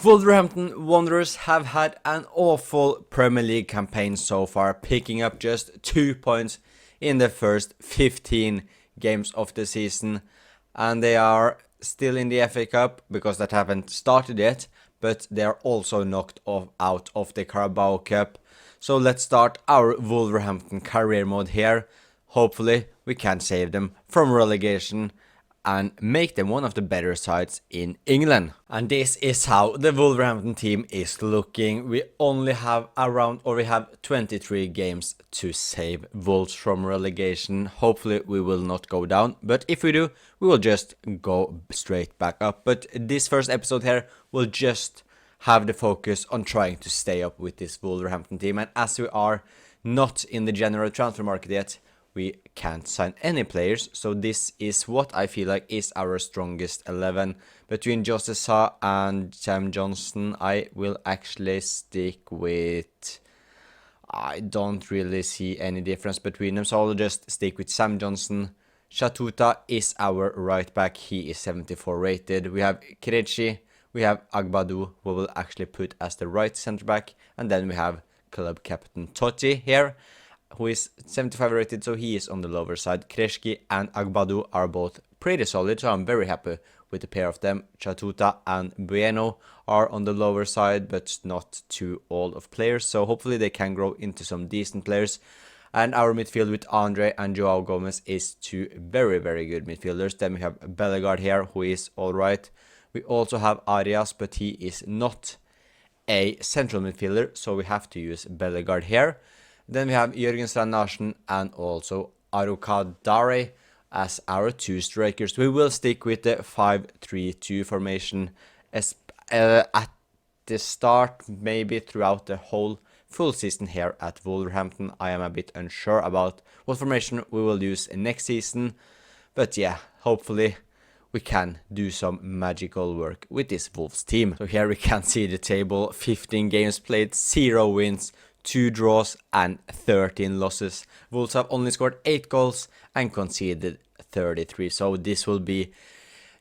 Wolverhampton Wanderers have had an awful Premier League campaign so far, picking up just 2 points in the first 15 games of the season, and they are still in the FA Cup because that haven't started yet, but they are also knocked out of the Carabao Cup. So let's start our Wolverhampton career mode here. Hopefully we can save them from relegation and make them one of the better sides in England. And this is how the Wolverhampton team is looking. We only have 23 games to save Wolves from relegation. Hopefully we will not go down, but if we do, we will just go straight back up. But this first episode here will just have the focus on trying to stay up with this Wolverhampton team. And as we are not in the general transfer market yet, we can't sign any players, so this is what I feel like is our strongest 11. Between Jose Sa and Sam Johnson, I will actually stick with... I don't really see any difference between them, so I'll just stick with Sam Johnson. Chatuta is our right back, he is 74 rated. We have Kirechi, we have Agbadou, who will actually put as the right centre back, and then we have club captain Totti here, who is 75 rated, so he is on the lower side. Kreshki and Agbadou are both pretty solid, so I'm very happy with the pair of them. Chatuta and Bueno are on the lower side, but not too old of players, so hopefully they can grow into some decent players. And our midfield with Andre and Joao Gomez is two very, very good midfielders. Then we have Bellegarde here, who is alright. We also have Arias, but he is not a central midfielder, so we have to use Bellegarde here. Then we have Jørgen Strand Larsen and also Arukadare as our two strikers. We will stick with the 5-3-2 formation at the start, maybe throughout the whole full season here at Wolverhampton. I am a bit unsure about what formation we will use next season, but yeah, hopefully we can do some magical work with this Wolves team. So here we can see the table: 15 games played, 0 wins, 2 draws and 13 losses. Wolves have only scored 8 goals and conceded 33. So this will be,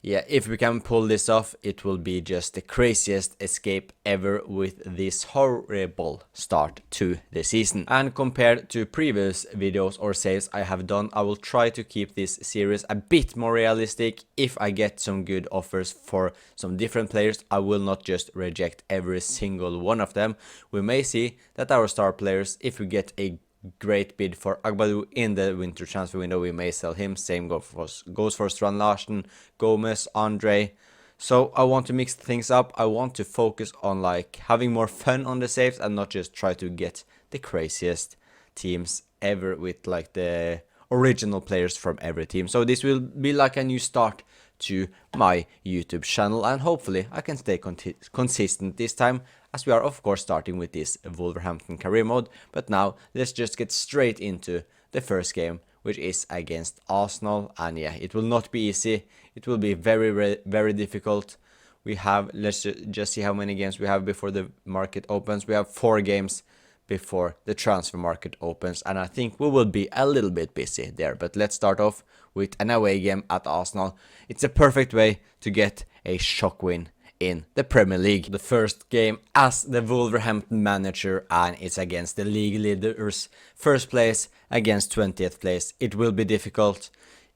yeah, if we can pull this off, it will be just the craziest escape ever with this horrible start to the season. And compared to previous videos or saves I have done, I will try to keep this series a bit more realistic. If I get some good offers for some different players, I will not just reject every single one of them. We may see that our star players, if we get a great bid for Agbadou in the winter transfer window, we may sell him. Same goes for Strand Larsen, Gomez, Andre. So I want to mix things up. I want to focus on like having more fun on the saves and not just try to get the craziest teams ever with like the original players from every team. So this will be like a new start to my YouTube channel, and hopefully I can stay consistent this time, as we are of course starting with this Wolverhampton career mode. But now let's just get straight into the first game, which is against Arsenal. And yeah, it will not be easy. It will be very difficult. We have, let's just see how many games we have before the market opens. We have 4 games before the transfer market opens, and I think we will be a little bit busy there. But let's start off with an away game at Arsenal. It's a perfect way to get a shock win in the Premier League. The first game as the Wolverhampton manager, and it's against the league leaders, first place against 20th place. It will be difficult,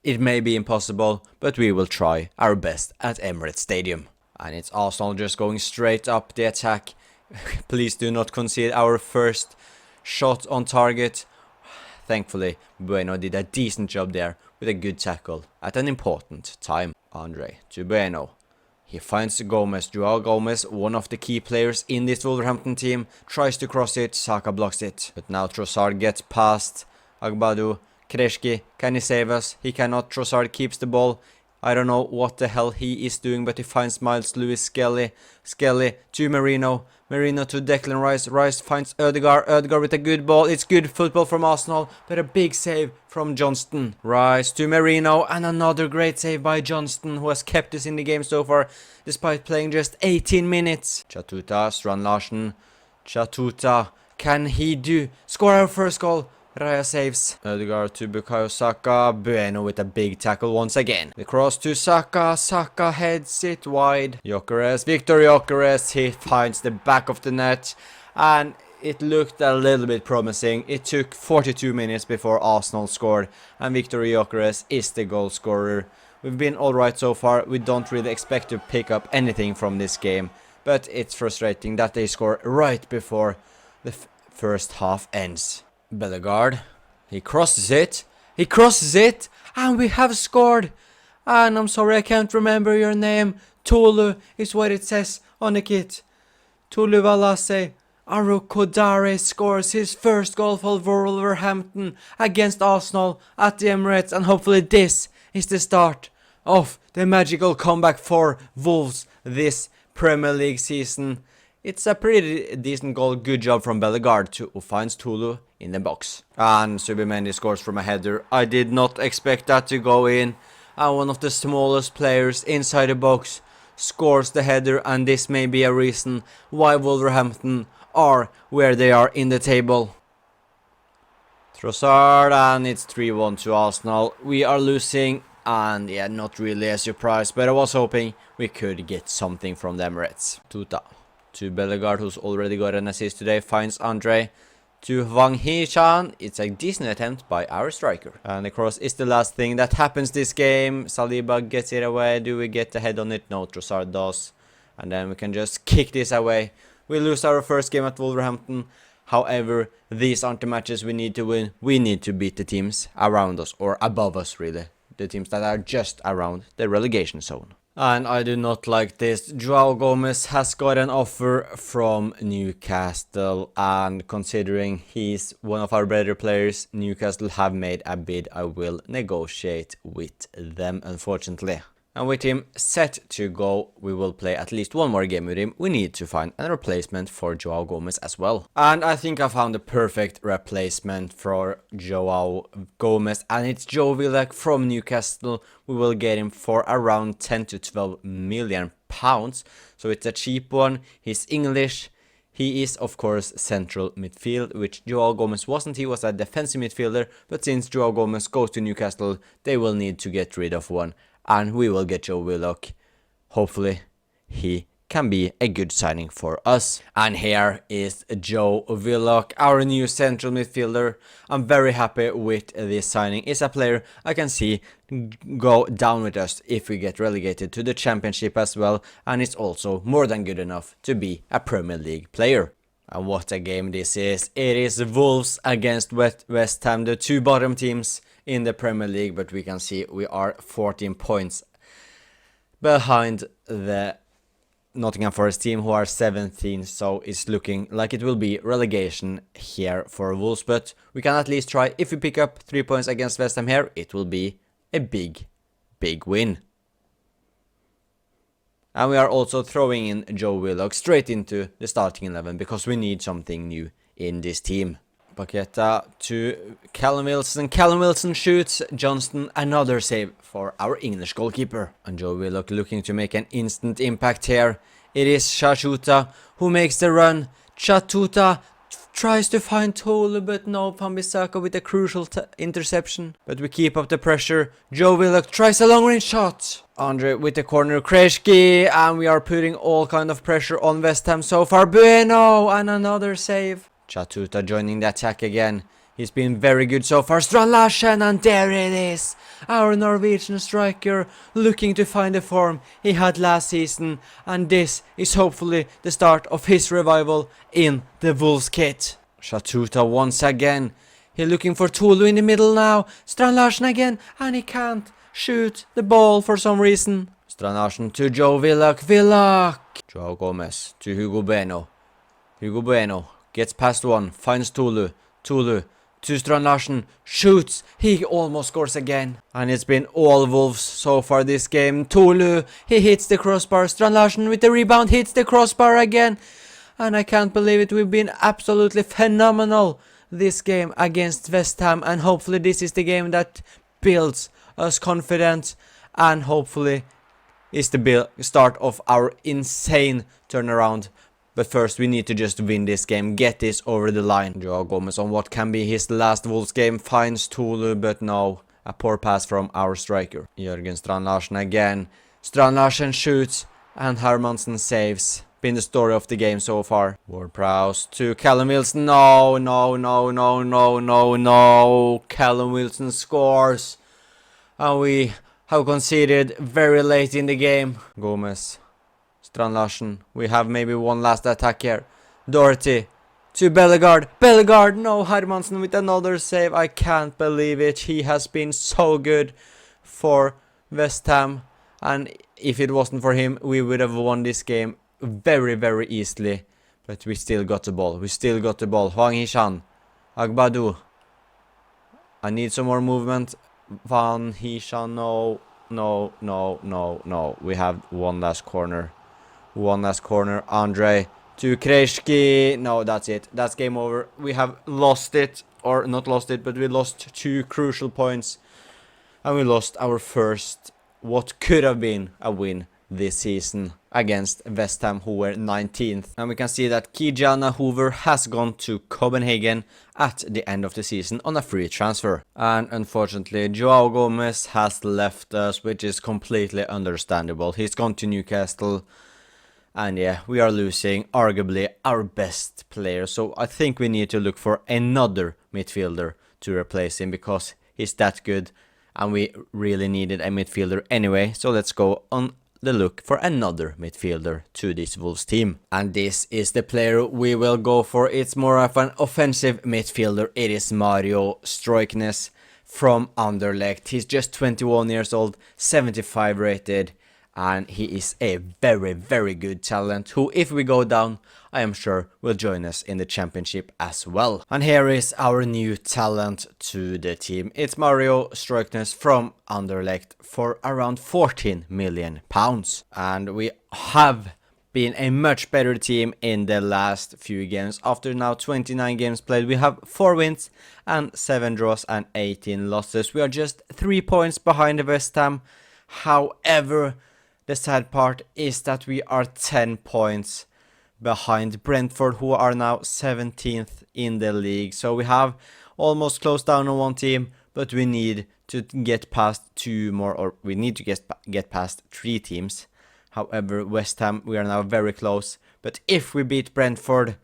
it may be impossible, but we will try our best at Emirates Stadium. And it's Arsenal just going straight up the attack. Please do not concede our first shot on target. Thankfully, Bueno did a decent job there with a good tackle at an important time. Andre to Bueno. He finds Gomez. Joao Gomez, one of the key players in this Wolverhampton team, tries to cross it. Saka blocks it. But now Trossard gets past Agbadou. Kreshki, can he save us? He cannot. Trossard keeps the ball. I don't know what the hell he is doing, but he finds Miles Lewis Skelly. Skelly to Merino. Merino to Declan Rice. Rice finds Ødegaard. Ødegaard with a good ball. It's good football from Arsenal, but a big save from Johnston. Rice to Merino, and another great save by Johnston, who has kept us in the game so far, despite playing just 18 minutes. Chatuta, Strand Larsen. Chatuta, can he score our first goal? Raya saves. Ødegaard to Bukayo Saka. Bueno with a big tackle once again. The cross to Saka. Saka heads it wide. Gyökeres. Victor Gyökeres. He finds the back of the net. And it looked a little bit promising. It took 42 minutes before Arsenal scored. And Victor Gyökeres is the goal scorer. We've been alright so far. We don't really expect to pick up anything from this game. But it's frustrating that they score right before the first half ends. Bellegarde, he crosses it, and we have scored. And I'm sorry I can't remember your name. Tolu is what it says on the kit. Tolu Valase Arukodare scores his first goal for Wolverhampton against Arsenal at the Emirates, and hopefully this is the start of the magical comeback for Wolves this Premier League season. It's a pretty decent goal. Good job from Bellegarde who finds Tulu in the box. And Subimendi scores from a header. I did not expect that to go in. And one of the smallest players inside the box scores the header. And this may be a reason why Wolverhampton are where they are in the table. Trossard, and it's 3-1 to Arsenal. We are losing. And yeah, not really a surprise. But I was hoping we could get something from the Emirates. Tuta to Bellegarde, who's already got an assist today, finds Andre to Wang Hee-chan. It's a decent attempt by our striker. And the cross is the last thing that happens this game. Saliba gets it away. Do we get the head on it? No, Trossard does. And then we can just kick this away. We lose our first game at Wolverhampton. However, these aren't the matches we need to win. We need to beat the teams around us, or above us really. The teams that are just around the relegation zone. And I do not like this. Joao Gomez has got an offer from Newcastle, and considering he's one of our better players, Newcastle have made a bid. I will negotiate with them, unfortunately. And with him set to go, we will play at least one more game with him. We need to find a replacement for Joao Gomez as well. And I think I found the perfect replacement for Joao Gomez. And it's Joe Willock from Newcastle. We will get him for around 10 to 12 million pounds. So it's a cheap one. He's English. He is, of course, central midfield, which Joao Gomez wasn't. He was a defensive midfielder. But since Joao Gomez goes to Newcastle, they will need to get rid of one. And we will get Joe Willock. Hopefully, he can be a good signing for us. And here is Joe Willock, our new central midfielder. I'm very happy with this signing. It's a player I can see go down with us if we get relegated to the Championship as well. And it's also more than good enough to be a Premier League player. And what a game this is. It is Wolves against West Ham, the two bottom teams in the Premier League, but we can see we are 14 points behind the Nottingham Forest team, who are 17, so it's looking like it will be relegation here for Wolves, but we can at least try. If we pick up 3 points against West Ham here, it will be a big win. And we are also throwing in Joe Willock straight into the starting 11, because we need something new in this team. Paqueta to Callum Wilson. Callum Wilson shoots. Johnston, another save for our English goalkeeper. And Joe Willock looking to make an instant impact here. It is Chachuta who makes the run. Chachuta tries to find Tolu, but no, Wan-Bissaka with a crucial interception. But we keep up the pressure. Joe Willock tries a long range shot. Andre with the corner, Kreshki, and we are putting all kind of pressure on West Ham so far. Bueno, and another save. Chachuta joining the attack again. He's been very good so far. Strand Larsen, and there it is. Our Norwegian striker looking to find the form he had last season. And this is hopefully the start of his revival in the Wolves kit. Chachuta once again. He's looking for Tulu in the middle now. Strand Larsen again, and he can't shoot the ball for some reason. Strand Larsen to Joe Willock. Joao Gomez to Hugo Bueno. Hugo Bueno gets past one, finds Tulu to Strand Larsen, shoots, he almost scores again. And it's been all Wolves so far this game. Tulu, he hits the crossbar. Strand Larsen with the rebound, hits the crossbar again. And I can't believe it, we've been absolutely phenomenal this game against West Ham. And hopefully this is the game that builds us confidence, and hopefully is the start of our insane turnaround. But first we need to just win this game, get this over the line. Joao Gomez on what can be his last Wolves game finds Tulu, but no, a poor pass from our striker. Jørgen Strand Larsen again. Strand Larsen shoots and Hermansen saves. Been the story of the game so far. Ward-Prowse to Callum Wilson. No. Callum Wilson scores. And we have conceded very late in the game. Gomez. Strand Larsen. We have maybe one last attack here. Doherty to Bellegarde. Bellegarde. No, Hermansen with another save. I can't believe it. He has been so good for West Ham. And if it wasn't for him, we would have won this game very, very easily. But we still got the ball. Hwang Hee-chan. Agbadou. I need some more movement. Van Hee-chan. No. We have one last corner. Andre to Kreshki. No, that's it. That's game over. We have lost it. Or not lost it, but we lost 2 crucial points. And we lost our first, what could have been a win this season against West Ham, who were 19th. And we can see that Kijana Hoover has gone to Copenhagen at the end of the season on a free transfer. And unfortunately, Joao Gomez has left us, which is completely understandable. He's gone to Newcastle. And yeah, we are losing arguably our best player. So I think we need to look for another midfielder to replace him, because he's that good. And we really needed a midfielder anyway. So let's go on the look for another midfielder to this Wolves team. And this is the player we will go for. It's more of an offensive midfielder. It is Mario Stroiknes from Anderlecht. He's just 21 years old, 75 rated. And he is a very, very good talent who, if we go down, I am sure will join us in the championship as well. And here is our new talent to the team. It's Mario Stroiknes from Anderlecht for around £14 million. And we have been a much better team in the last few games. After now 29 games played, we have 4 wins and 7 draws and 18 losses. We are just 3 points behind the West Ham. However, the sad part is that we are 10 points behind Brentford, who are now 17th in the league. So we have almost closed down on one team, but we need to get past 2 more, or we need to get past 3 teams. However, West Ham, we are now very close. But if we beat Brentford,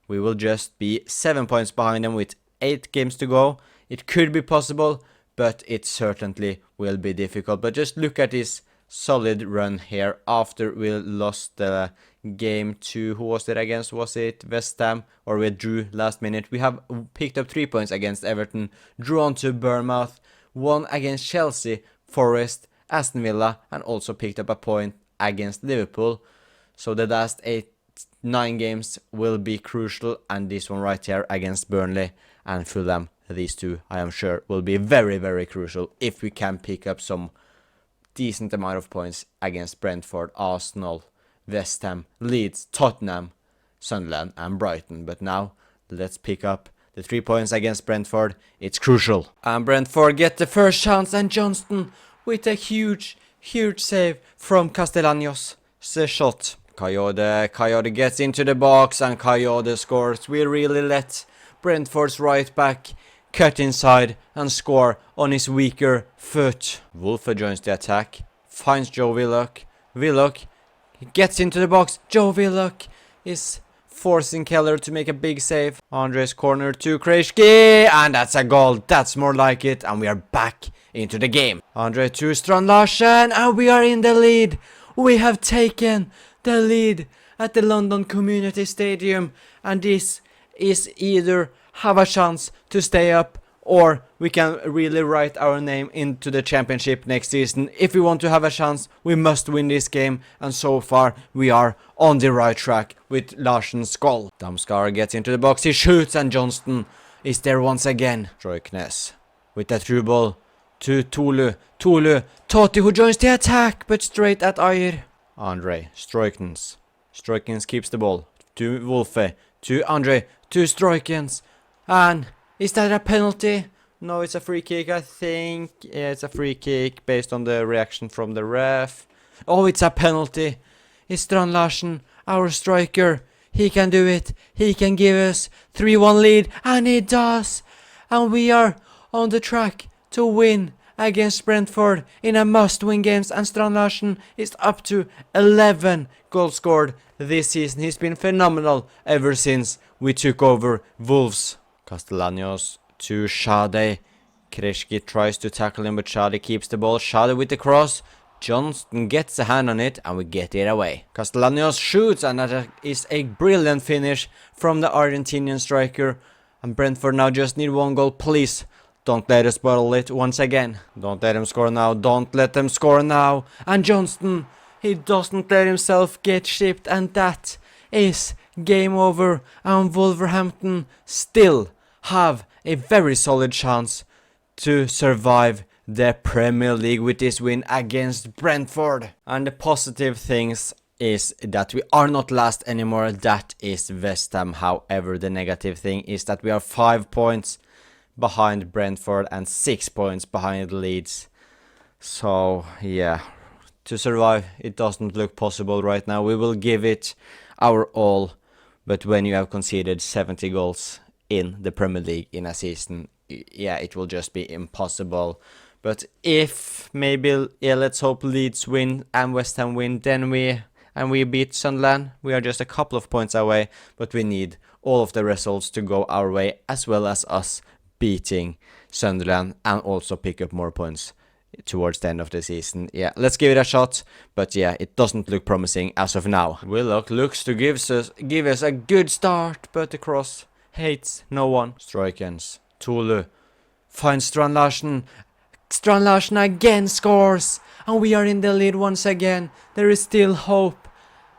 we will just be 7 points behind them with 8 games to go. It could be possible, but it certainly will be difficult. But just look at this solid run here after we lost the game to, who was it against? Was it West Ham? Or we drew last minute. We have picked up 3 points against Everton, drew on to Bournemouth, won against Chelsea, Forest, Aston Villa, and also picked up a point against Liverpool. So the last 9 games will be crucial, and this one right here against Burnley and Fulham, these 2 I am sure will be very, very crucial if we can pick up some decent amount of points against Brentford, Arsenal, West Ham, Leeds, Tottenham, Sunderland and Brighton. But now let's pick up the 3 points against Brentford. It's crucial. And Brentford get the first chance, and Johnston with a huge save from Castellanos. The shot. Coyote gets into the box and Coyote scores. We really let Brentford's right back cut inside and score on his weaker foot. Wolfe joins the attack, finds Joe Willock. Willock gets into the box. Joe Willock is forcing Keller to make a big save. Andre's corner to Kreshki, and that's a goal. That's more like it, and we are back into the game. Andre to Strand Larsen, and we are in the lead. We have taken the lead at the London Community Stadium, and this is either have a chance to stay up, or we can really write our name into the championship next season. If we want to have a chance, we must win this game, and so far we are on the right track with Larsen's goal. Damskar gets into the box, he shoots, and Johnston is there once again. Stroiknes with that through ball to Tulu. Totti who joins the attack, but straight at Ayer. Andre, Stroiknes keeps the ball to Wolfe, to Andre, to Stroikens. And is that a penalty? No, it's a free kick, I think. Yeah, it's a free kick based on the reaction from the ref. Oh, it's a penalty. It's Strand Larsen, our striker. he can do it. He can give us 3-1 lead, and he does. And we are on the track to win against Brentford in a must-win games, and Strand Larsen is up to 11 goals scored this season. He's been phenomenal ever since we took over Wolves. Castellanos to Schade. Kreshki tries to tackle him, but Schade keeps the ball. Schade with the cross. Johnston gets a hand on it, and we get it away. Castellanos shoots, and that is a brilliant finish from the Argentinian striker. And Brentford now just need 1 goal, please. Don't let us bottle it once again. Don't let him score now. Don't let them score now. And Johnston, he doesn't let himself get shipped, and that is game over. And Wolverhampton still have a very solid chance to survive the Premier League with this win against Brentford. And the positive things is that we are not last anymore. That is West Ham. However, the negative thing is that we are 5 points behind Brentford and 6 points behind Leeds. So yeah, to survive it doesn't look possible right now. We will give it our all, but when you have conceded 70 goals in the Premier League in a season, yeah, it will just be impossible. But if maybe, yeah, let's hope Leeds win and West Ham win, then we beat Sunderland. We are just a couple of points away, but we need all of the results to go our way, as well as us beating Sunderland and also pick up more points towards the end of the season. Yeah, let's give it a shot, but yeah, it doesn't look promising as of now. Willock looks to give us a good start, but the cross hates no one. Strikens. Tulu finds Strand Larsen. Strand Larsen again scores, and we are in the lead once again. There is still hope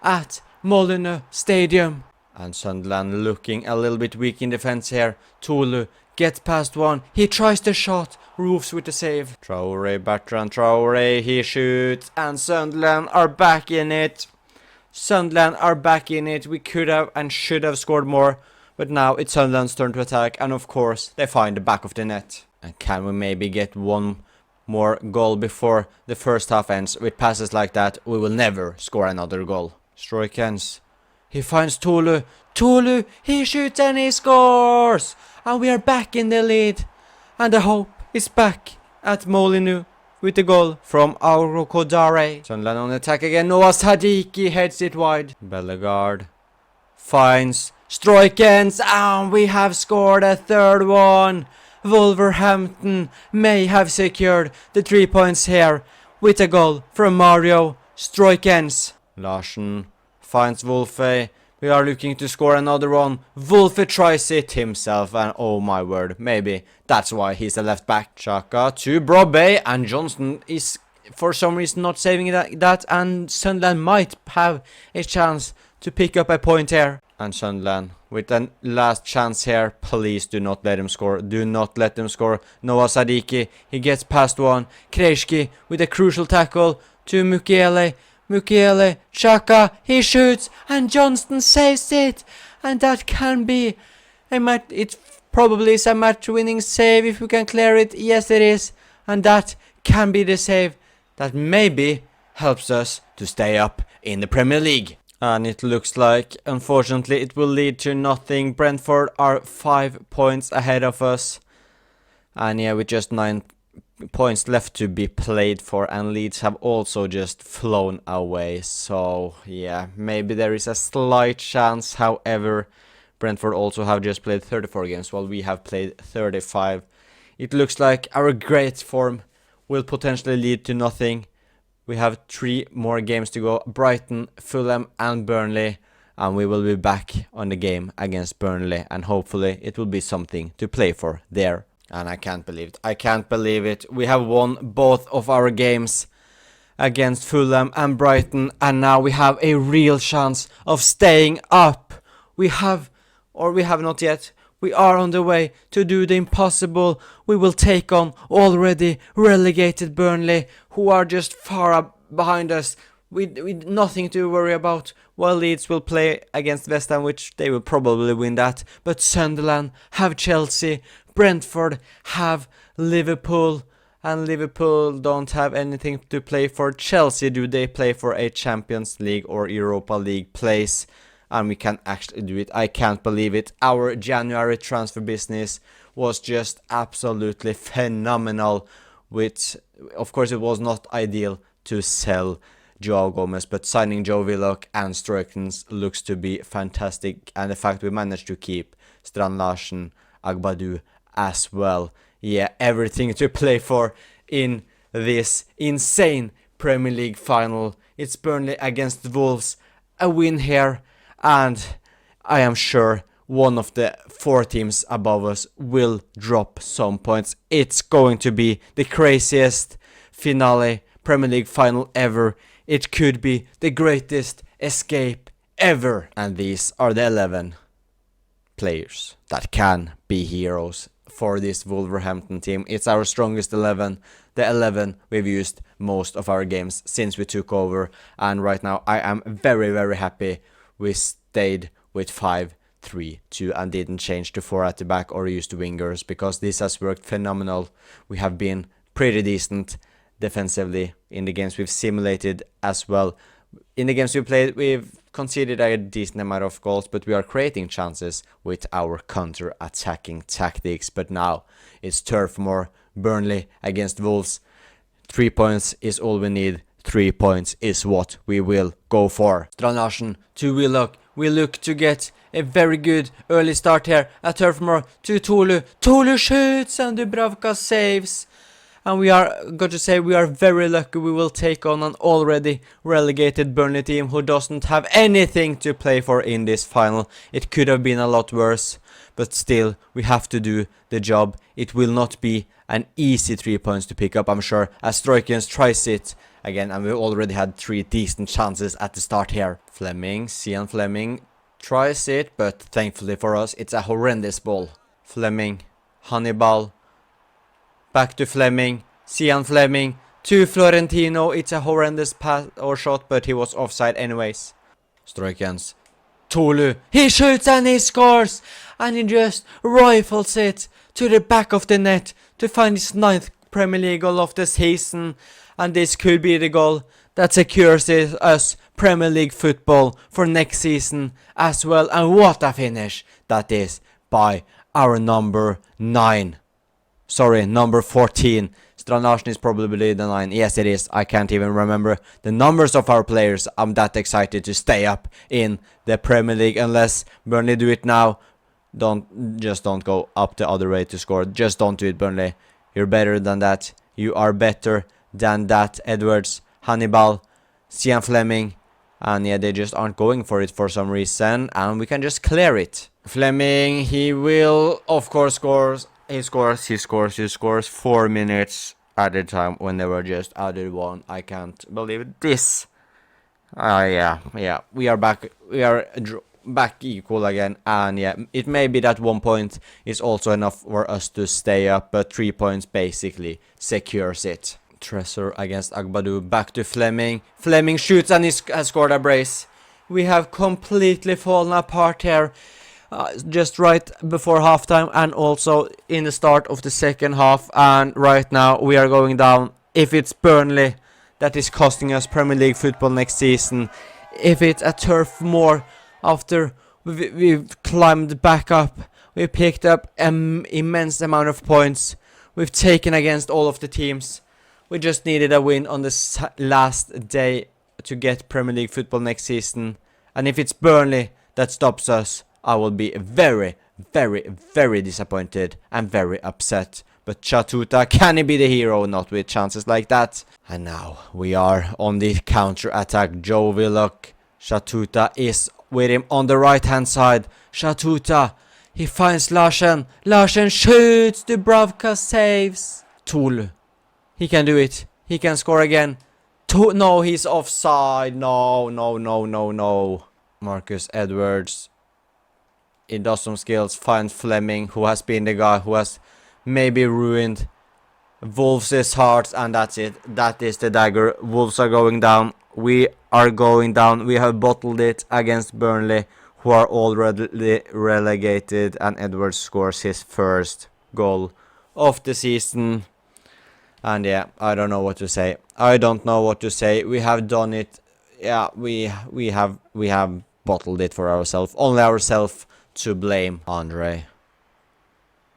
at Molineux Stadium. And Sunderland looking a little bit weak in defense here. Tulu gets past one. He tries the shot. Roofs with the save. Traore, Bertrand Traore. He shoots. And Sunderland are back in it. Sunderland are back in it. We could have and should have scored more. But now it's Sunderland's turn to attack. And of course, they find the back of the net. And can we maybe get one more goal before the first half ends? With passes like that, we will never score another goal. Stroikens. He finds Tulu. Tulu, he shoots and he scores! And we are back in the lead. And the hope is back at Molineux with the goal from Auro Kodare. Sunderland on attack again. Noah Sadiki heads it wide. Bellegarde finds Stroikens, and we have scored a third one. Wolverhampton may have secured the 3 points here with a goal from Mario Stroikens. Larsen finds Wolfe. We are looking to score another one. Wolfe tries it himself, and oh my word, maybe that's why he's a left back. Xhaka to Brobbey, and Johnston is for some reason not saving that, and Sunderland might have a chance to pick up a point here. And Sunderland with the last chance here. Please do not let him score. Do not let them score. Noah Sadiki, he gets past one. Kreshki with a crucial tackle to Mukiele. Mukiele, Xhaka, he shoots, and Johnston saves it. And that can be a match. It probably is a match-winning save if we can clear it. Yes, it is. And that can be the save that maybe helps us to stay up in the Premier League. And it looks like, unfortunately, it will lead to nothing. Brentford are 5 points ahead of us. And yeah, with just 9 points left to be played for, and Leeds have also just flown away. So yeah, maybe there is a slight chance. However, Brentford also have just played 34 games while we have played 35. It looks like our great form will potentially lead to nothing. We have 3 more games to go. Brighton, Fulham and Burnley. And we will be back on the game against Burnley. And hopefully it will be something to play for there. And I can't believe it. I can't believe it. We have won both of our games against Fulham and Brighton. And now we have a real chance of staying up. We have not yet. We are on the way to do the impossible. We will take on already relegated Burnley, who are just far up behind us. With nothing to worry about. While Leeds will play against West Ham, which they will probably win that. But Sunderland have Chelsea. Brentford have Liverpool. And Liverpool don't have anything to play for. Chelsea, do they play for a Champions League or Europa League place? and we can actually do it. I can't believe it. Our January transfer business was just absolutely phenomenal. With, of course, it was not ideal to sell Joao Gomez, but signing Joe Willock and Stroikens looks to be fantastic, and the fact we managed to keep Strand Larsen, Agbadou as well. Yeah, everything to play for in this insane Premier League final. It's Burnley against Wolves, a win here, and I am sure one of the 4 teams above us will drop some points. It's going to be the craziest finale Premier League final ever. It could be the greatest escape ever. And these are the 11 players that can be heroes for this Wolverhampton team. It's our strongest 11. The 11 we've used most of our games since we took over. And right now I am very, very happy we stayed with 5-3-2 and didn't change to 4 at the back or use the wingers, because this has worked phenomenal. We have been pretty decent defensively in the games we've simulated as well. In the games we played, we've conceded a decent amount of goals, but we are creating chances with our counter-attacking tactics. But now it's Turf Moor, Burnley against Wolves. 3 points is all we need. 3 points is what we will go for. Strand Larsen to Willock. We look to get a very good early start here at Turf Moor to Tolu. Tolu shoots and Dubravka saves. And we are, got to say, we are very lucky we will take on an already relegated Burnley team who doesn't have anything to play for in this final. It could have been a lot worse, but still, we have to do the job. It will not be an easy 3 points to pick up, I'm sure, as Stroikens tries it again, and we already had 3 decent chances at the start here. Cian Fleming tries it, but thankfully for us, it's a horrendous ball. Fleming, Hannibal, back to Fleming, Cian Fleming, to Florentino. It's a horrendous pass or shot, but he was offside anyways. Stroikens, Tolu, he shoots and he scores, and he just rifles it to the back of the net to find his 9th Premier League goal of the season, and this could be the goal that secures us Premier League football for next season as well. And what a finish that is by our number 9. Sorry, number 14. Strand Larsen is probably the 9. Yes, it is. I can't even remember the numbers of our players. I'm that excited to stay up in the Premier League. Unless Burnley do it now, don't go up the other way to score. Just don't do it, Burnley. You're better than that. You are better than that. Edwards, Hannibal, Cian Fleming. And yeah, they just aren't going for it for some reason. And we can just clear it. Fleming, he will, of course, score. He scores 4 minutes at a time when they were just added 1. I can't believe this. Yeah, we are back. We are back equal again. And yeah, it may be that 1 point is also enough for us to stay up, but 3 points basically secures it. Tresor against Agbadou, back to Fleming. Fleming shoots and he has scored a brace. We have completely fallen apart here. Just right before halftime and also in the start of the second half, and right now we are going down. If it's Burnley that is costing us Premier League football next season, if it's a Turf Moor after we've climbed back up, we picked up an immense amount of points, we've taken against all of the teams, we just needed a win on the last day to get Premier League football next season, and if it's Burnley that stops us, I will be very, very, very disappointed and very upset. But Chatuta, can he be the hero? Not with chances like that. And now we are on the counter-attack. Joe Willock. Chatuta is with him on the right-hand side. Chatuta, he finds Larsen. Larsen shoots. Dubravka saves. Tolu, he can do it. He can score again. No, he's offside. No. Marcus Edwards. He does some skills, finds Fleming, who has been the guy who has maybe ruined Wolves' hearts, and that's it. That is the dagger. Wolves are going down. We are going down. We have bottled it against Burnley, who are already relegated, and Edwards scores his first goal of the season. And yeah, I don't know what to say. We have done it. Yeah, we have bottled it for ourselves. Only ourselves to blame, Andre.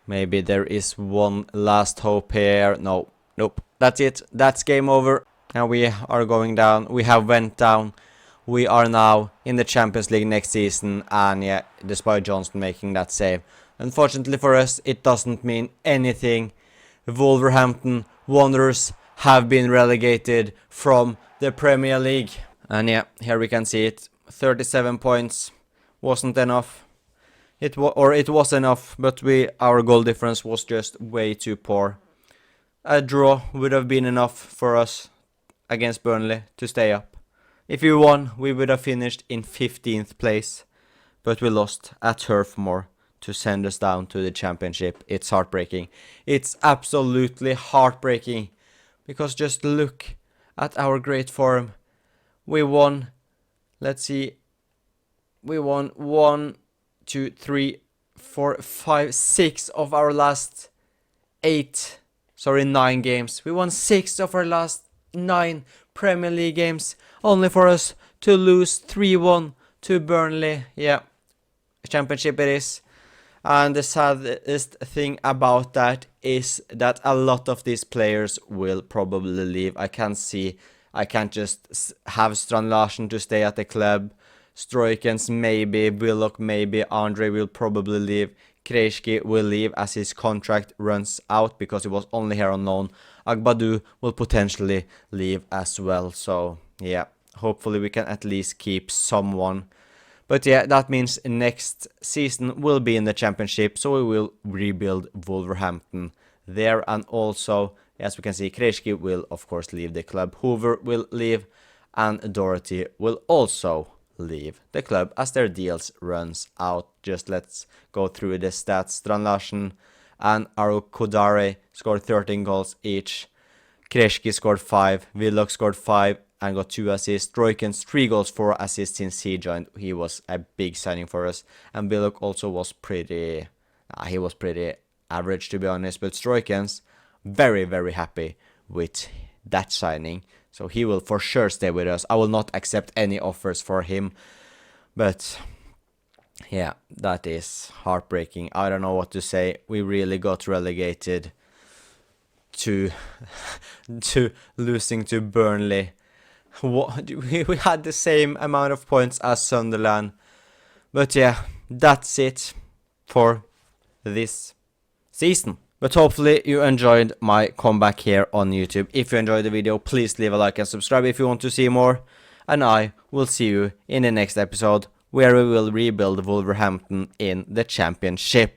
Maybe there is one last hope here. No, nope. That's it. That's game over. Now we are going down. We have went down. We are now in the Champions League next season. And yeah, despite Johnson making that save. Unfortunately for us, it doesn't mean anything. Wolverhampton Wanderers have been relegated from the Premier League. And yeah, here we can see it. 37 points. Wasn't enough. It was enough, but our goal difference was just way too poor. A draw would have been enough for us against Burnley to stay up. If we won, we would have finished in 15th place, but we lost at Turf Moor to send us down to the Championship. It's heartbreaking. It's absolutely heartbreaking, because just look at our great form. We won, let's see, we won 1, 2, 3, 4, 5, 6 of our last 9 games. We won 6 of our last 9 Premier League games, only for us to lose 3-1 to Burnley. Yeah, Championship it is. And the saddest thing about that is that a lot of these players will probably leave. I can't just have Strand Larsen to stay at the club. Stroikens maybe, Willock maybe, Andre will probably leave. Krejci will leave as his contract runs out because he was only here on loan. Agbadou will potentially leave as well. So yeah, hopefully we can at least keep someone. But yeah, that means next season will be in the Championship, so we will rebuild Wolverhampton there. And also, as we can see, Krejci will of course leave the club. Hoover will leave, and Doherty will also leave the club as their deals runs out. Just let's go through the stats. Strand Larsen and Aro Kodare scored 13 goals each. Krejci scored 5, Willock scored 5 and got 2 assists. Stroikens 3 goals, 4 assists since he joined. He was a big signing for us. And Willock also was pretty average, to be honest. But Stroikens very, very happy with that signing. So he will for sure stay with us. I will not accept any offers for him. But yeah, that is heartbreaking. I don't know what to say. We really got relegated to losing to Burnley. We had the same amount of points as Sunderland. But yeah, that's it for this season. But hopefully you enjoyed my comeback here on YouTube. If you enjoyed the video, please leave a like and subscribe if you want to see more. And I will see you in the next episode, where we will rebuild Wolverhampton in the Championship.